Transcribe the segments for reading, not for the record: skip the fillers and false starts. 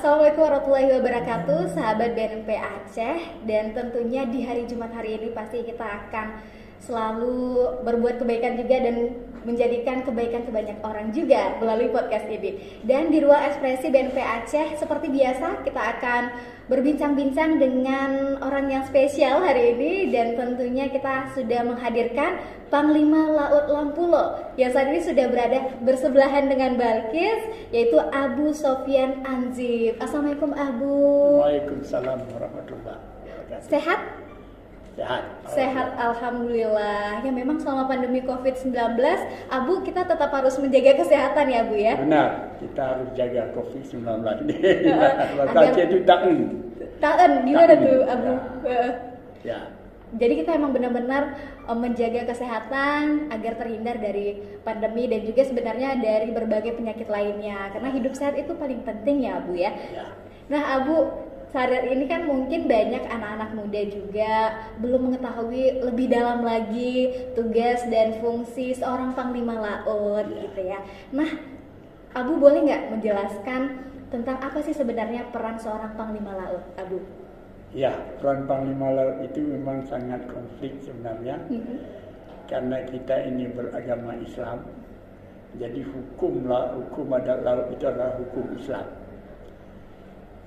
Assalamualaikum warahmatullahi wabarakatuh, sahabat BNP Aceh. Dan tentunya di hari Jumat hari ini pasti kita akan selalu berbuat kebaikan juga dan menjadikan kebaikan ke banyak orang juga melalui podcast ini. Dan di Ruang Ekspresi BNP Aceh seperti biasa kita akan berbincang-bincang dengan orang yang spesial hari ini. Dan tentunya kita sudah menghadirkan Panglima Laut Lampulo yang saat ini sudah berada bersebelahan dengan Balkis, yaitu Abu Sofyan Anzif. Assalamualaikum Abu. Waalaikumsalam warahmatullahi wabarakatuh. Sehat? Sehat. Sehat, alhamdulillah. Ya memang selama pandemi COVID-19, Abu kita tetap harus menjaga kesehatan ya Bu ya. Benar, kita harus jaga COVID-19. Makanya itu taen. Taen, gimana tuh Abu? Ya. Jadi kita emang benar-benar menjaga kesehatan agar terhindar dari pandemi dan juga sebenarnya dari berbagai penyakit lainnya. Karena hidup sehat itu paling penting ya Abu ya. Nah Abu, saat ini kan mungkin banyak anak-anak muda juga belum mengetahui lebih dalam lagi tugas dan fungsi seorang Panglima Laut gitu ya. Nah Abu boleh nggak menjelaskan tentang apa sih sebenarnya peran seorang Panglima Laut, Abu? Ya, peran Panglima Laut itu memang sangat konflik sebenarnya. Karena kita ini beragama Islam. Jadi hukum adat laut itu adalah hukum Islam.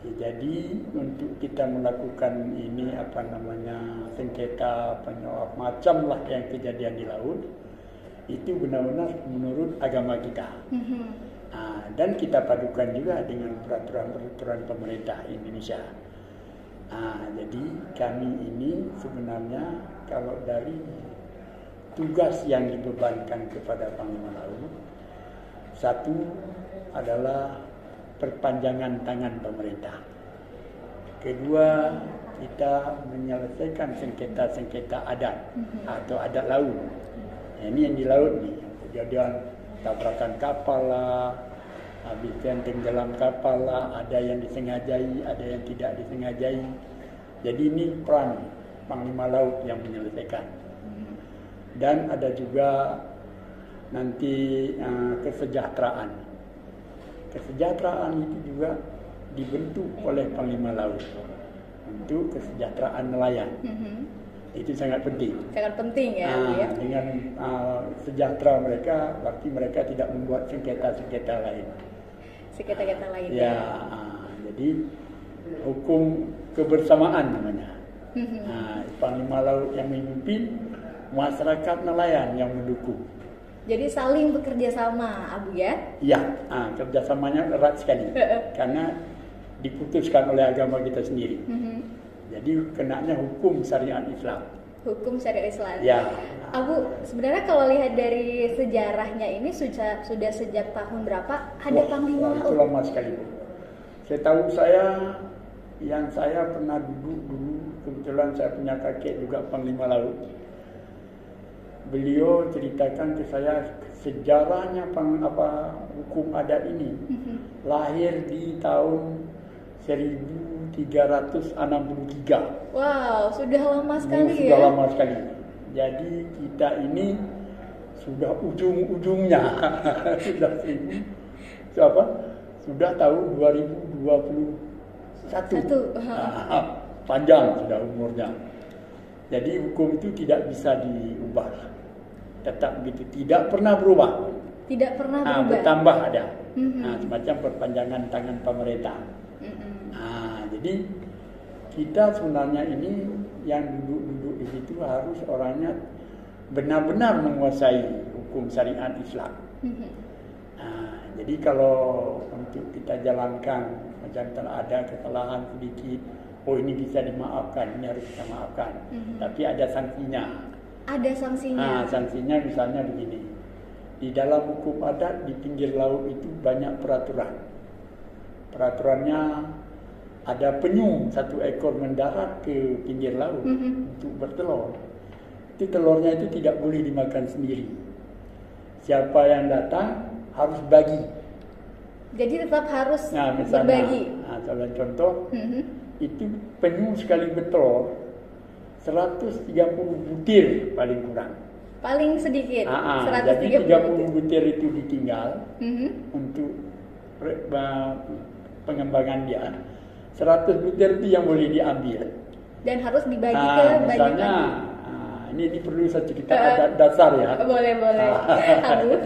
Jadi untuk kita melakukan ini sengketa penyuap macam lah yang kejadian di laut itu benar-benar menurut agama kita. Dan kita padukan juga dengan peraturan pemerintah Indonesia. Jadi kami ini sebenarnya kalau dari tugas yang dibebankan kepada Panglima Laut, satu adalah perpanjangan tangan pemerintah. Kedua, kita menyelesaikan sengketa-sengketa adat atau adat laut. Ini yang di laut nih, kejadian tabrakan kapal lah, habis tenggelam kapal lah, ada yang disengajai, ada yang tidak disengajai. Jadi ini peran Panglima Laut yang menyelesaikan. Dan ada juga nanti kesejahteraan. Kesejahteraan itu juga dibentuk oleh Panglima Laut untuk kesejahteraan nelayan. Itu sangat penting. Sangat penting ya. Dengan sejahtera mereka, berarti mereka tidak membuat sengketa-sengketa lain. Sengketa-sengketa lain. Ya, jadi hukum kebersamaan namanya. Panglima Laut yang memimpin, masyarakat nelayan yang mendukung. Jadi saling bekerja sama, Abu ya? Iya, kerjasamanya erat sekali. Karena diputuskan oleh agama kita sendiri. Jadi kenanya hukum syariat Islam. Hukum syariat Islam. Ya. Abu, sebenarnya kalau lihat dari sejarahnya ini sudah sejak tahun berapa ada Panglima Laut? Itu lama sekali. Saya pernah duduk dulu, kebetulan saya punya kakek juga Panglima Laut. Beliau ceritakan ke saya sejarahnya hukum adat ini. Lahir di tahun 1363. Wow, sudah lama sekali ya. Sudah lama sekali. Jadi kita ini sudah ujung-ujungnya. Sudah tahun 2021. Panjang sudah umurnya. Jadi hukum itu tidak bisa diubah. Tetap begitu, tidak pernah berubah. Tidak pernah berubah. Bertambah ada. Semacam perpanjangan tangan pemerintah. Jadi kita sebenarnya ini yang duduk-duduk di situ harus orangnya benar-benar menguasai hukum syariat Islam. Jadi kalau untuk kita jalankan macam ada kesalahan sedikit, ini bisa dimaafkan, ini harus kita maafkan. Tapi ada sanksinya. Ada sanksinya. Sanksinya misalnya begini. Di dalam hukum adat di pinggir laut itu banyak peraturan. Peraturannya ada penyu 1 ekor mendarat ke pinggir laut untuk bertelur. Itu telurnya itu tidak boleh dimakan sendiri. Siapa yang datang harus bagi. Jadi tetap harus misalnya, berbagi. Kalau contoh, itu penyu sekali bertelur 130 butir paling kurang. Paling sedikit. 130 jadi 30 butir itu ditinggal untuk pengembangan dia, 100 butir itu yang boleh diambil. Dan harus dibagi ke banyak misalnya, ini perlu saya cerita adat dasar ya. Boleh. Abu.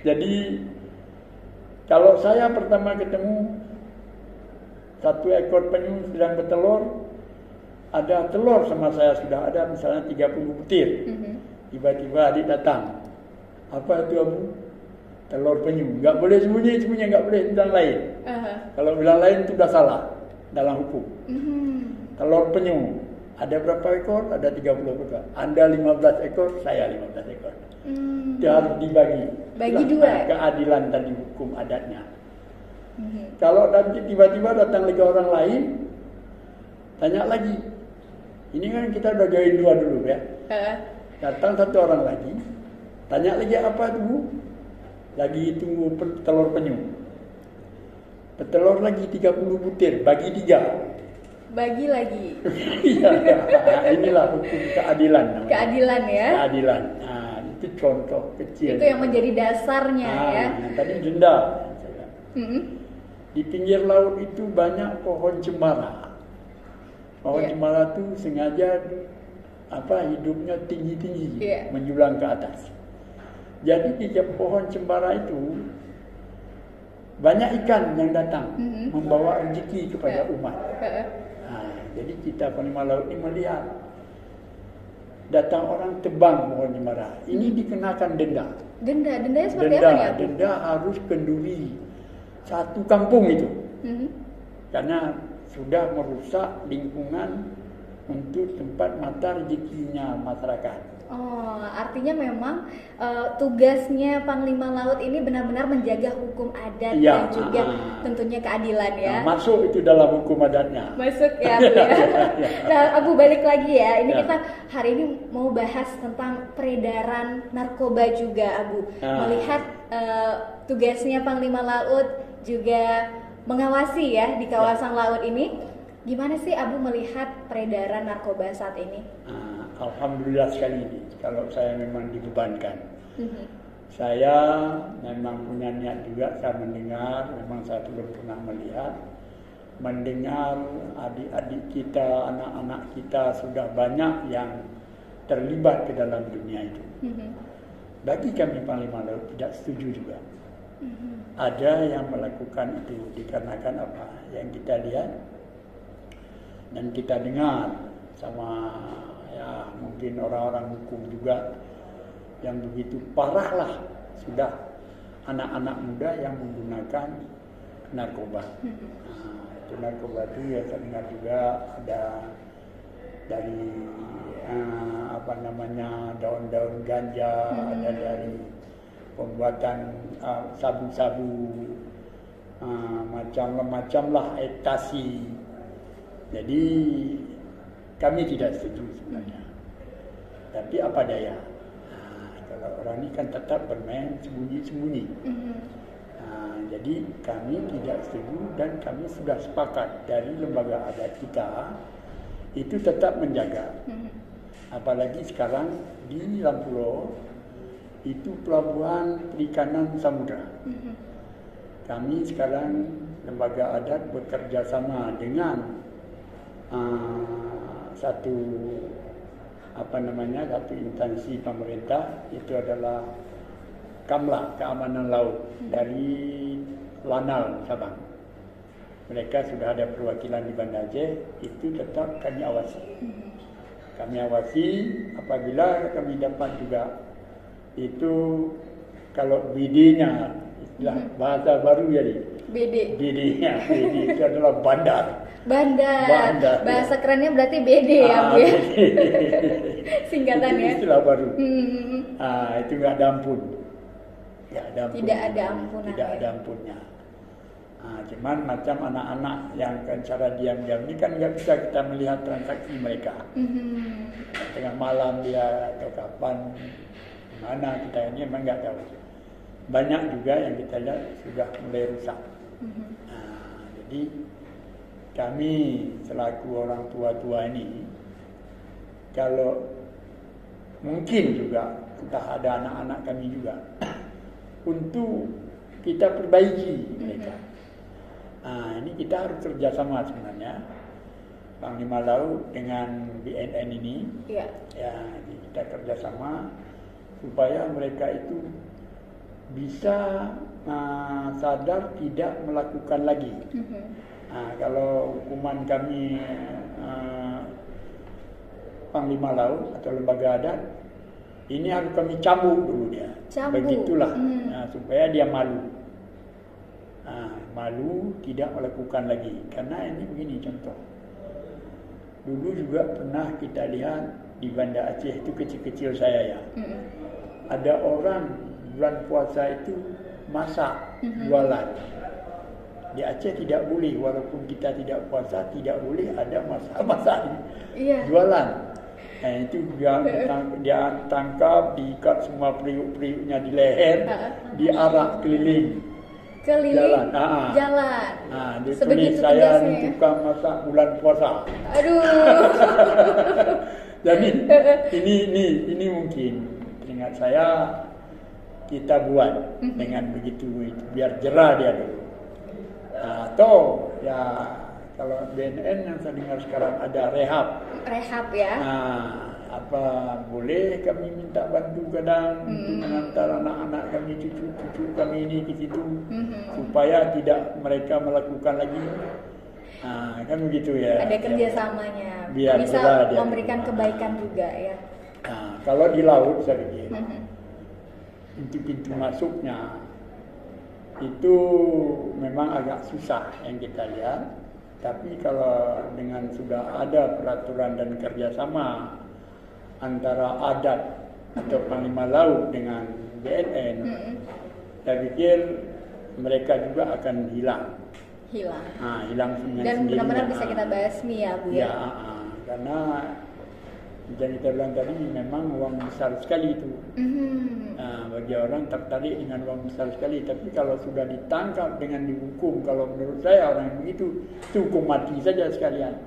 Jadi kalau saya pertama ketemu 1 ekor penyu sedang bertelur, ada telur sama saya sudah ada misalnya 30 butir. Tiba-tiba adik datang. Apa itu Abu? Telur penyu. Enggak boleh sembunyi, enggak boleh bilang lain. Kalau bilang lain itu sudah salah dalam hukum. Telur penyu. Ada berapa ekor? Ada 30 ekor. Anda 15 ekor, saya 15 ekor. Itu harus dibagi. Bagi itulah 2. Keadilan tadi hukum adatnya. Kalau nanti tiba-tiba datang lagi orang lain, tanya lagi. Ini kan kita udah join 2 dulu ya. Datang 1 orang lagi, tanya lagi apa itu Bu? Lagi tunggu telur penyu. Petelur lagi 30 butir, bagi 3. Bagi lagi. Iya, inilah hukum keadilan namanya. Keadilan ya. Keadilan. Nah, itu contoh kecil. Itu yang menjadi dasarnya ya. Tadi denda. Di pinggir laut itu banyak pohon cemara. Pohon cemara itu sengaja hidupnya tinggi-tinggi, menjulang ke atas. Jadi di pohon cemara itu banyak ikan yang datang membawa rezeki kepada umat. Jadi kita penerima laut ini melihat datang orang tebang pohon cemara. Ini dikenakan denda. Dendanya seperti apa ya? Denda harus kenduri 1 kampung itu. Karena sudah merusak lingkungan untuk tempat mata rezekinya masyarakat. Oh, artinya memang tugasnya Panglima Laut ini benar-benar menjaga hukum adat dan juga tentunya keadilan ya. Masuk itu dalam hukum adatnya. Masuk ya, Abu ya. Nah, Abu balik lagi ya. Ini kita hari ini mau bahas tentang peredaran narkoba juga, Abu. Melihat tugasnya Panglima Laut juga mengawasi ya di kawasan laut ini. Gimana sih Abu melihat peredaran narkoba saat ini? Alhamdulillah sekali ini. Kalau saya memang dibebankan. Saya memang punya niat juga, saya mendengar, memang saya belum pernah melihat. Mendengar adik-adik kita, anak-anak kita sudah banyak yang terlibat ke dalam dunia itu. Bagi kami Panglima Laut tidak setuju juga. Ada yang melakukan itu dikarenakan apa? Yang kita lihat dan kita dengar sama mungkin orang-orang hukum juga yang begitu parahlah sudah anak-anak muda yang menggunakan narkoba. Itu narkoba itu ya saya dengar juga ada dari daun-daun ganja, ada dari pembuatan sabu-sabu, macam-macam lah ekstasi. Jadi kami tidak setuju sebenarnya. Tapi apa daya? Kalau orang ini kan tetap bermain sembunyi-sembunyi. Jadi kami tidak setuju dan kami sudah sepakat dari lembaga adat kita itu tetap menjaga. Apalagi sekarang di Lampulo itu pelabuhan perikanan samudra. Kami sekarang lembaga adat bekerja sama dengan satu instansi pemerintah, itu adalah Kamla, Keamanan Laut dari Lanal, Sabang. Mereka sudah ada perwakilan di Banda Aceh, itu tetap kami awasi. Kami awasi apabila kami dapat juga itu kalau BD-nya, istilah bahasa baru jadi. BD-nya itu adalah bandar. Bahasa kerennya berarti BD ya Bu ya. Singkatannya. Itu istilah baru. Itu nggak ada ampun. Tidak ada ampunan. Tidak ada ampunnya. Cuman macam anak-anak yang kan cara diam-diam ini kan nggak bisa kita melihat transaksi mereka. Tengah malam dia atau kapan, mana kita ini memang nggak tahu. Banyak juga yang kita lihat sudah mulai rusak. Jadi kami selaku orang tua-tua ini, kalau mungkin juga entah ada anak-anak kami juga, untuk kita perbaiki mereka. Nah, ini kita harus kerjasama sebenarnya, Panglima Laut dengan BNN ini. Iya. Ya, kita kerjasama supaya mereka itu bisa sadar tidak melakukan lagi. Nah, kalau hukuman kami Panglima Laut atau lembaga adat, ini harus kami cambuk dulu dia. Cambuk. Begitulah, supaya dia malu. Malu tidak melakukan lagi. Karena ini begini contoh. Dulu juga pernah kita lihat di Banda Aceh itu kecil-kecil saya ya. Ada orang bulan puasa itu masak, jualan. Di Aceh tidak boleh, walaupun kita tidak puasa, tidak boleh ada masak-masak jualan. Nah, itu dia tangkap, diikat semua periuk-periuknya di leher, diarak keliling. Jalan. Dia tulis saya ini tukang masak bulan puasa. Aduh. Jadi ini mungkin ingat saya kita buat dengan begitu biar jerah dia dulu. Atau ya kalau BNN yang saya dengar sekarang ada rehab Ya. Apa boleh kami minta bantu kadang untuk mengantar anak-anak kami, cucu-cucu kami ini ke situ supaya tidak mereka melakukan lagi. Kan begitu ya. Ada kerjasamanya. Biar bisa memberikan kebaikan juga ya. Kalau di laut saya pikir pintu-pintu masuknya itu memang agak susah yang kita lihat. Tapi kalau dengan sudah ada peraturan dan kerjasama antara adat atau Panglima Laut dengan BNN, saya pikir mereka juga akan hilang. Hilang dengan dan sendirinya. benar-benar bisa kita basmi ya Bu ya. Karena yang kita bilang tadi memang uang besar sekali itu. Bagi orang tertarik dengan uang besar sekali. Tapi kalau sudah ditangkap dengan dihukum, kalau menurut saya orang yang begitu itu hukum mati saja sekalian.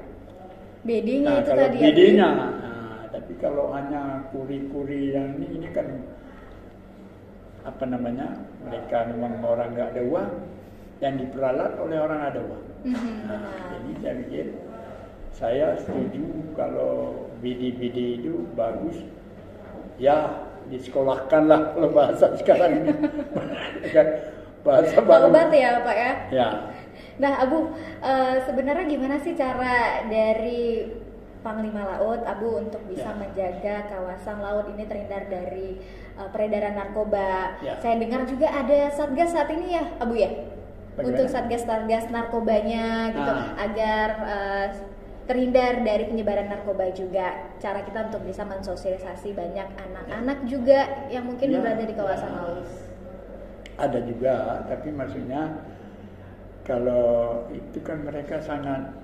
Bedanya itu kalau tadi. Bedanya. Tapi kalau hanya kuri-kuri yang ini kan apa namanya, mereka memang orang nggak ada uang, yang diperalat oleh orang ada uang. Jadi saya pikir saya setuju kalau BD itu bagus, ya disekolahkanlah kalau bahasa sekarang ini. Bahasa baru. Obat ya Pak ya. Ya. Nah Abu, sebenarnya gimana sih cara dari Panglima Laut Abu untuk bisa menjaga kawasan laut ini terhindar dari peredaran narkoba? Saya dengar juga ada satgas saat ini ya Abu ya. Bagaimana? Untuk satgas narkobanya gitu agar terhindar dari penyebaran narkoba juga. Cara kita untuk bisa mensosialisasi banyak anak-anak juga yang mungkin berada di kawasan laut. Ada juga, tapi maksudnya kalau itu kan mereka sangat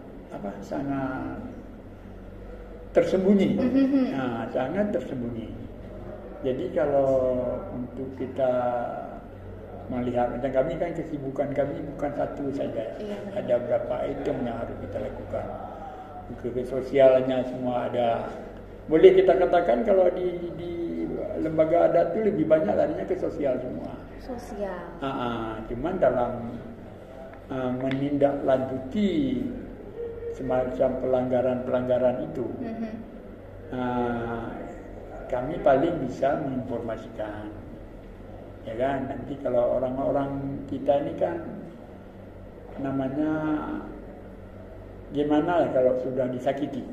tersembunyi. Sangat tersembunyi. Jadi kalau untuk kita melihat, dan kami kan kesibukan kami bukan satu saja, ada beberapa item yang harus kita lakukan. Ke sosialnya semua ada. Boleh kita katakan kalau di lembaga adat itu lebih banyak larinya ke sosial semua. Cuman dalam menindaklanjuti semacam pelanggaran itu, kami paling bisa menginformasikan, ya kan. Nanti kalau orang-orang kita ini kan namanya gimana kalau sudah disakiti,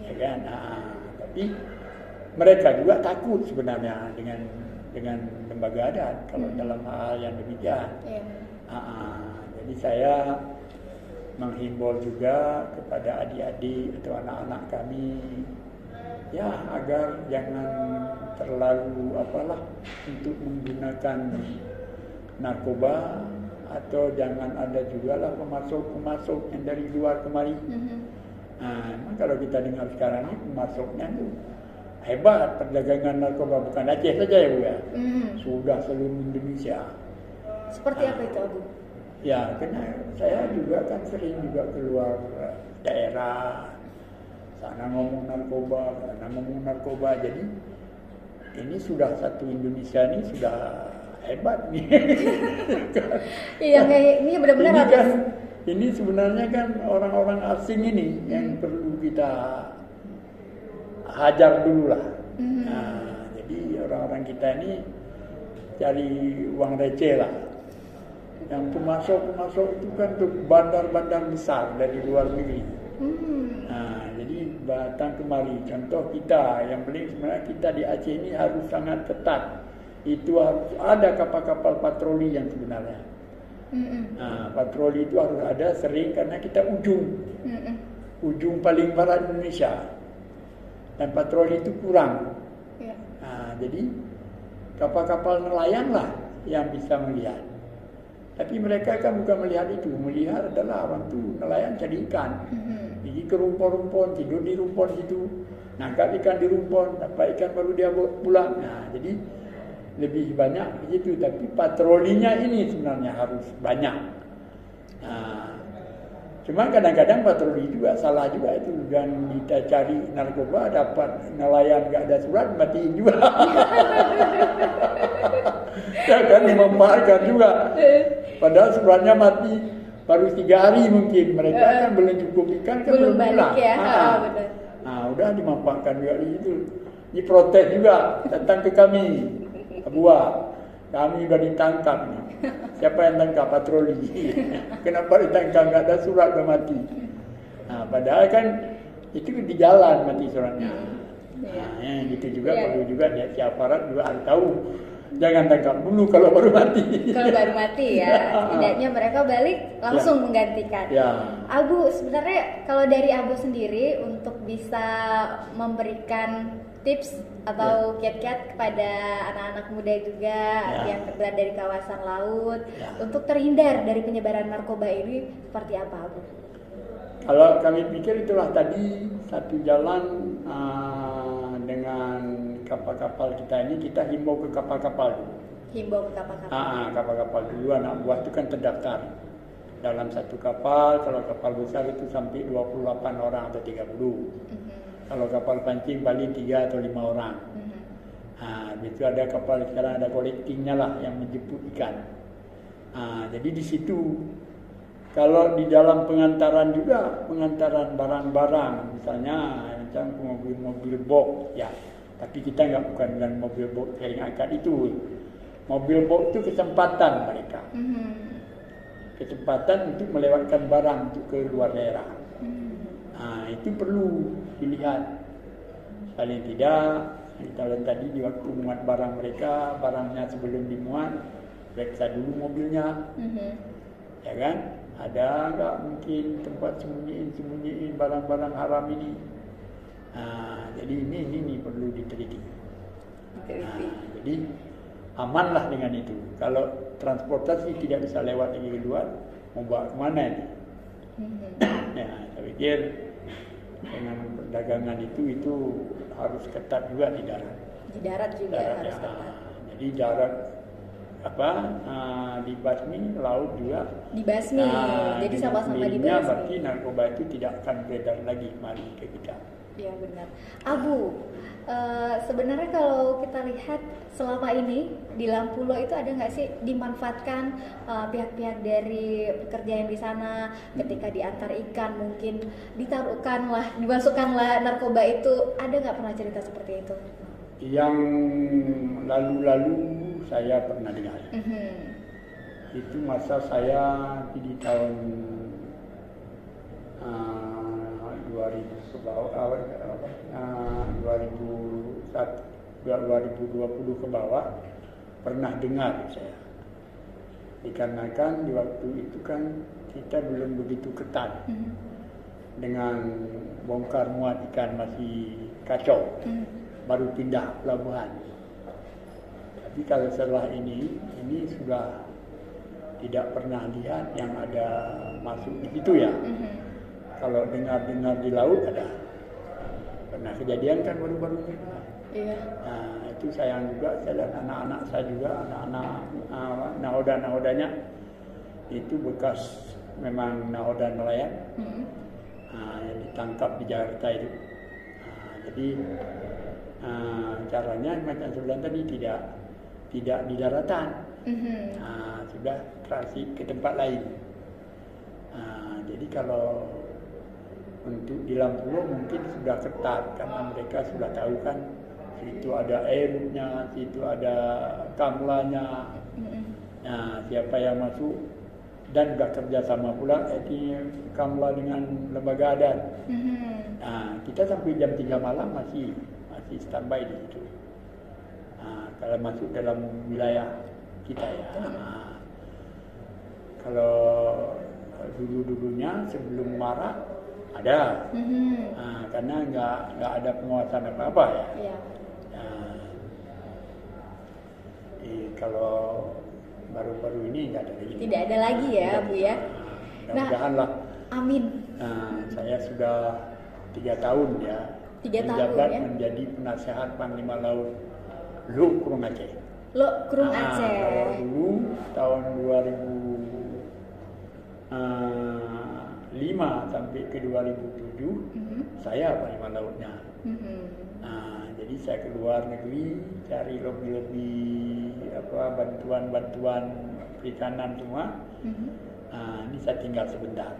ya kan. Tapi mereka juga takut sebenarnya dengan lembaga adat kalau dalam hal yang demikian. Jadi saya menghimbau juga kepada adik-adik atau anak-anak kami, ya agar jangan terlalu untuk menggunakan narkoba, atau jangan ada juga lah pemasok yang dari luar kemari. Memang kalau kita dengar sekarang ini pemasoknya itu hebat, perdagangan narkoba bukan Aceh saja ya Bu ya, sudah seluruh Indonesia. Seperti apa itu Abu? Ya, karena saya juga kan sering juga keluar daerah, sana ngomong narkoba, jadi ini sudah satu Indonesia ini sudah hebat nih. Iya, ini benar-benar ini kan Ini sebenarnya kan orang-orang asing ini yang perlu kita hajar dulu lah. Nah, jadi orang-orang kita ini cari uang receh lah. Yang pemasok itu kan untuk bandar-bandar besar dari luar negeri. Nah, jadi datang kemari. Contoh kita yang paling sebenarnya kita di Aceh ini harus sangat ketat. Itu harus ada kapal-kapal patroli yang sebenarnya. Nah, patroli itu harus ada sering karena kita ujung paling barat Indonesia. Dan patroli itu kurang. Nah, jadi kapal-kapal nelayan lah yang bisa melihat. Tapi mereka kan bukan melihat itu. Melihat adalah orang tu nelayan cari ikan. Pergi ke rumpon-rumpon, tidur di rumpon situ, nangkap ikan di rumpon, dapat ikan baru dia bawa pulang. Nah, jadi lebih banyak begitu. Tapi patrolinya ini sebenarnya harus banyak. Nah, cuma kadang-kadang patroli juga salah juga itu. Dan kita cari narkoba dapat nelayan gak ada surat, matiin juga. Ya kan dimanfaatkan juga. Padahal suratnya mati baru 3 hari mungkin. Mereka kan belum cukup ikan kan belum pulang. Ya. Nah, udah dimanfaatkan juga di situ. Ini protes juga datang ke kami. Buah, kami sudah ditangkap. Siapa yang tangkap? Patroli. Kenapa ditangkap? Gak ada surat, udah mati. Nah, padahal kan itu di jalan mati suratnya. Nah, gitu juga perlu juga si aparat juga harus tahu. Jangan tangkap dulu kalau baru mati. Kalau baru mati ya, setidaknya mereka balik langsung menggantikan. Abu, sebenarnya kalau dari Abu sendiri untuk bisa memberikan tips atau kiat-kiat kepada anak-anak muda juga yang berada dari kawasan laut untuk terhindar dari penyebaran narkoba ini seperti apa, Abu? Kalau kami pikir itulah tadi satu jalan dengan kapal-kapal kita ini, kita himbau ke kapal-kapal dulu. Himbau ke kapal-kapal. Kapal-kapal dulu, anak buah itu kan terdaftar dalam satu kapal. Kalau kapal besar itu sampai 28 orang atau 30. Kalau kapal pancing paling 3 atau 5 orang. Itu ada kapal sekarang ada collectingnya lah yang menjemput ikan. Jadi di situ kalau di dalam pengantaran juga, pengantaran barang-barang, misalnya macam mobil-mobil box, ya. Tapi kita bukan dengan mobil box yang angkat itu. Mobil box itu kesempatan mereka. Kesempatan untuk melewatkan barang untuk ke luar daerah. Itu perlu dilihat. Paling tidak, kita lihat tadi di waktu muat barang mereka, barangnya sebelum dimuat, periksa dulu mobilnya. Ya kan? Ada enggak mungkin tempat sembunyiin barang-barang haram ini? Jadi ini perlu diteliti. Jadi amanlah dengan itu. Kalau transportasi tidak bisa lewat lagi keluar, mau bawa kemana ini? Saya pikir dengan perdagangan itu harus ketat juga di darat. Di darat juga harus ketat. Jadi darat dibasmi, laut juga dibasmi. Jadi sama-sama dibasmi. Berarti narkoba itu tidak akan beredar lagi mari ke kita. Ya benar. Abu, sebenarnya kalau kita lihat selama ini di Lampulo itu ada nggak sih dimanfaatkan pihak-pihak dari pekerja yang di sana ketika diantar ikan mungkin dimasukkanlah narkoba itu, ada nggak pernah cerita seperti itu? Yang lalu-lalu saya pernah dengar. Itu masa saya di tahun 2020 ke bawah pernah dengar saya. Dikarenakan di waktu itu kan kita belum begitu ketat dengan bongkar muat ikan, masih kacau, baru pindah pelabuhan. Tapi kalau setelah ini sudah tidak pernah lihat yang ada masuk di situ ya. Kalau dengar-dengar di laut ada. Pernah kejadian kan baru-baru ini. Iya. Nah, itu sayang juga, saya lihat anak-anak saya juga, anak-anak nahoda-nahodanya itu bekas memang nahoda nelayan. Yang ditangkap di Jakarta itu. Jadi caranya macam sebelah tadi tidak di daratan. Sudah transit ke tempat lain. Jadi kalau untuk di Lampulo mungkin sudah ketat karena mereka sudah tahu kan situ ada airnya, situ ada kamlanya. Nah, siapa yang masuk dan sudah kerjasama pula kamla dengan lembaga adat. Nah, kita sampai jam 3 malam masih standby di situ. Kalau masuk dalam wilayah kita ya. Kalau dulunya sebelum Marak ada, karena nggak ada penguasaan apa-apa ya. Iya. Kalau baru-baru ini nggak ada lagi. Tidak ada lagi ya, Bu ya. Mudah-mudahan lah. Amin. Saya sudah 3 tahun ya. 3 tahun menjabat ya. menjadi penasehat Panglima Laut Lu Kurung Aceh. Kurung Aceh. Kalau dulu tahun 2005 sampai ke 2007 saya Panglima Lautnya. Jadi saya keluar negeri cari lebih bantuan perikanan semua. Ini saya tinggal sebentar.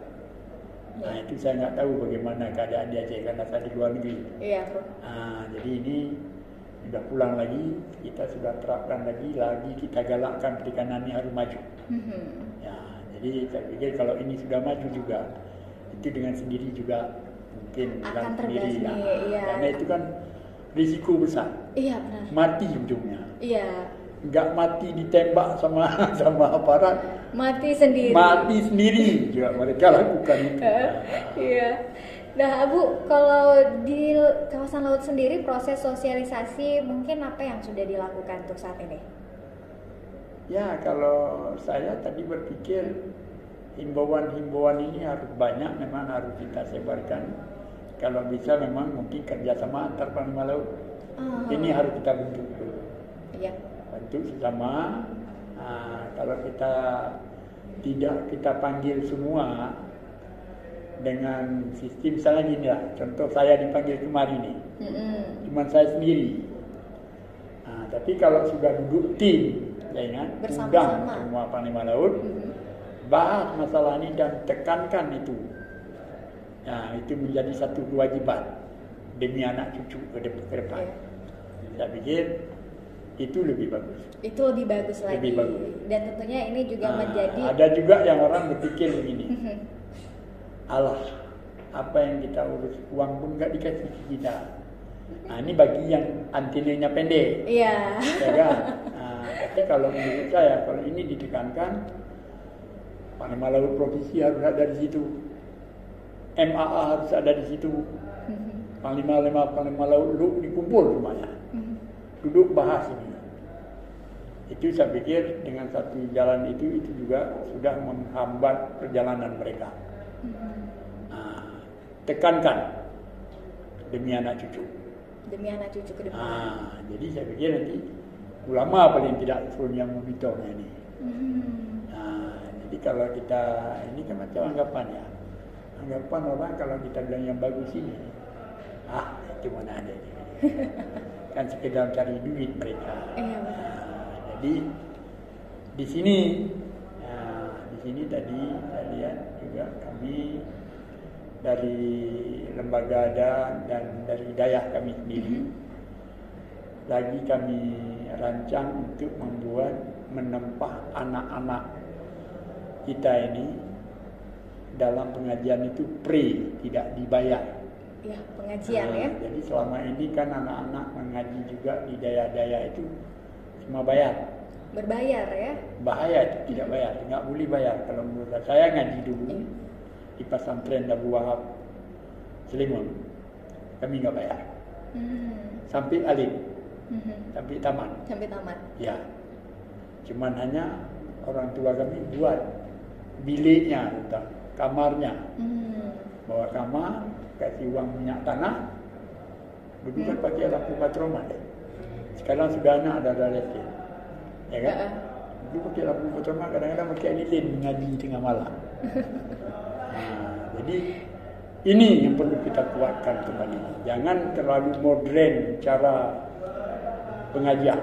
Itu saya nggak tahu bagaimana keadaan di Aceh karena saya di luar negeri. Iya, Bro. Jadi ini sudah pulang lagi, kita sudah terapkan lagi kita galakkan perikanan ini harus maju. Jadi saya pikir kalau ini sudah maju juga, itu dengan sendiri juga mungkin akan sendiri. Iya. Karena itu kan risiko besar. Iya, benar. Mati ujungnya. Iya. Nggak mati ditembak sama aparat. Mati sendiri. Mati sendiri juga mereka lakukan itu. Iya. Nah, Bu, kalau di kawasan laut sendiri proses sosialisasi mungkin apa yang sudah dilakukan untuk saat ini? Ya, kalau saya tadi berpikir himbauan-himbauan ini harus banyak, memang harus kita sebarkan. Kalau bisa memang mungkin kerjasama antar Panglima Laut. Ini harus kita bentuk dulu. Iya. Bentuk sesama. Kalau kita panggil semua dengan sistem, misalnya gini lah, contoh saya dipanggil kemari nih, cuma saya sendiri. Tapi kalau sudah duduk tim, ya ingat, undang semua Panglima Laut, bahas masalah ini dan tekankan itu. Nah, itu menjadi satu kewajiban demi anak cucu ke depan. Saya pikir itu lebih bagus. Itu lebih bagus lagi. Lebih bagus. Dan tentunya ini juga menjadi. Ada juga yang orang berpikir begini. Allah, apa yang kita urus, uang pun nggak dikasih ke kita. Ini bagi yang antenanya pendek. Iya. Ya kan? Tapi kalau menurut saya, kalau ini ditekankan, Panglima Laut Provinsi harus ada di situ. MAA harus ada di situ. Panglima Laut dikumpul semuanya. Duduk bahas ini. Itu saya pikir dengan satu jalan itu juga sudah menghambat perjalanan mereka. Tekankan demi anak cucu. Demi anak cucu ke depan. Jadi saya pikir nanti ulama paling tidak yang memonitornya ini. Jadi kalau kita ini kan macam anggapan ya. Anggapan orang kalau kita bilang yang bagus ini, itu mana ada ini. Kan sekedar cari duit mereka. Jadi di sini tadi saya lihat juga kami dari lembaga adat dan dari dayah kami sendiri lagi kami rancang untuk menempah anak-anak kita ini dalam pengajian itu tidak dibayar. Ya, pengajian ya. Jadi selama ini kan anak-anak mengaji juga di daya-daya itu cuma bayar. Berbayar ya? Bahaya itu, tidak bayar, nggak boleh bayar. Kalau menurut saya ngaji dulu di pesantren Abu Wahab Selimun, kami nggak bayar. Sampai alim, sampai tamat. Sampai tamat. Ya, cuman hanya orang tua kami buat biliknya, kamarnya, bawa kamar, kasih uang minyak tanah, dulu kan pakai lampu patroman. Sekarang sudah ada listrik, ya kan? Dulu pakai lampu patroman, kadang-kadang pakai lilin mengaji tengah malam. Jadi ini yang perlu kita kuatkan kembali. Jangan terlalu modern cara pengajian.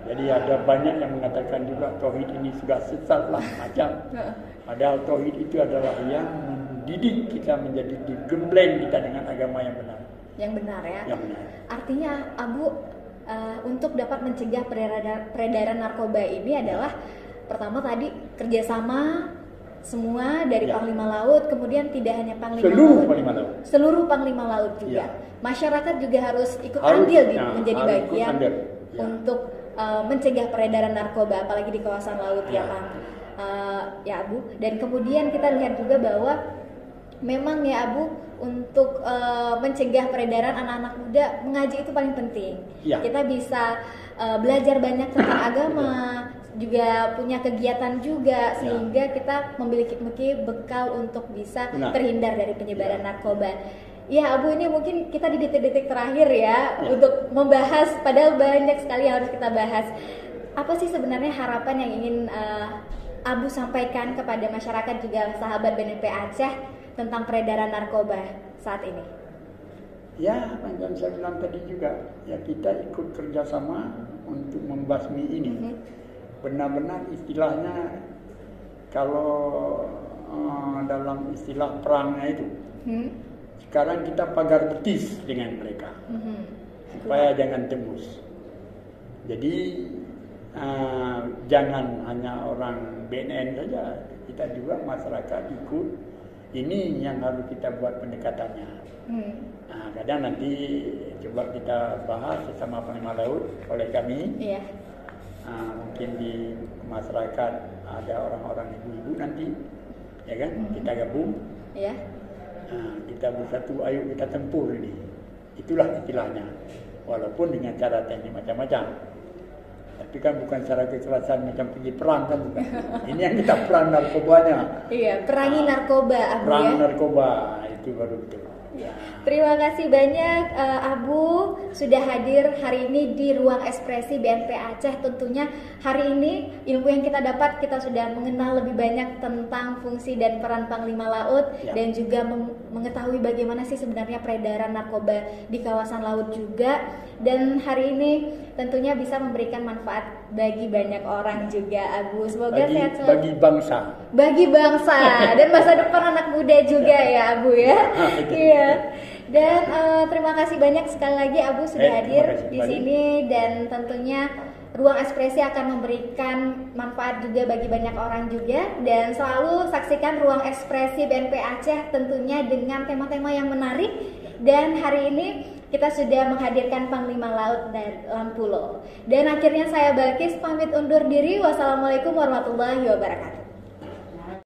Jadi ada banyak yang mengatakan juga tauhid ini sudah sesat lah macam. Padahal tauhid itu adalah yang mendidik kita menjadi digembleng kita dengan agama yang benar. Yang benar ya. Yang benar. Artinya Abu untuk dapat mencegah peredaran narkoba ini adalah pertama tadi kerjasama semua dari Panglima Laut, kemudian tidak hanya Panglima Laut, seluruh Panglima Laut juga. Masyarakat juga harus ikut andil menjadi bagian untuk mencegah peredaran narkoba, apalagi di kawasan laut ya Pak, ya Abu. Dan kemudian kita lihat juga bahwa memang ya Abu, untuk mencegah peredaran anak-anak muda, mengaji itu paling penting. Kita bisa belajar banyak tentang agama, juga punya kegiatan juga, sehingga kita memiliki bekal untuk bisa terhindar dari penyebaran narkoba. Ya Abu, ini mungkin kita di detik-detik terakhir ya untuk membahas, padahal banyak sekali yang harus kita bahas. Apa sih sebenarnya harapan yang ingin Abu sampaikan kepada masyarakat juga sahabat BNP Aceh tentang peredaran narkoba saat ini? Ya, yang saya bilang tadi juga, ya kita ikut kerjasama untuk membasmi ini. Benar-benar istilahnya, kalau dalam istilah perangnya itu, sekarang kita pagar betis dengan mereka, supaya jangan tembus. Jadi jangan hanya orang BNN saja, kita juga masyarakat ikut. Ini yang harus kita buat pendekatannya. Nah, kadang nanti coba kita bahas bersama Panglima Laut oleh kami. Mungkin di masyarakat ada orang-orang ibu-ibu nanti, ya kan? Kita gabung. Kita bersatu, ayo kita tempur ini. Itulah istilahnya. Walaupun dengan cara teknik macam-macam. Tapi kan bukan cara kekerasan macam pergi perang kan, bukan. Ini yang kita perang narkobanya. Perangi narkoba, Abu. Perang narkoba, itu baru betul. Terima kasih banyak Abu sudah hadir hari ini di Ruang Ekspresi BNP Aceh. Tentunya hari ini ilmu yang kita dapat, kita sudah mengenal lebih banyak tentang fungsi dan peran Panglima Laut, dan juga mengetahui bagaimana sih sebenarnya peredaran narkoba di kawasan laut juga. Dan hari ini tentunya bisa memberikan manfaat bagi banyak orang juga, Abu. Semoga sehat selalu. Bagi bangsa dan masa depan anak muda juga ya Abu ya. Dan terima kasih banyak sekali lagi Abu sudah hadir di sini, dan tentunya Ruang Ekspresi akan memberikan manfaat juga bagi banyak orang juga. Dan selalu saksikan Ruang Ekspresi BNP Aceh tentunya dengan tema-tema yang menarik. Dan hari ini kita sudah menghadirkan Panglima Laut dan Lampulo. Dan akhirnya saya Balkis pamit undur diri. Wassalamualaikum warahmatullahi wabarakatuh.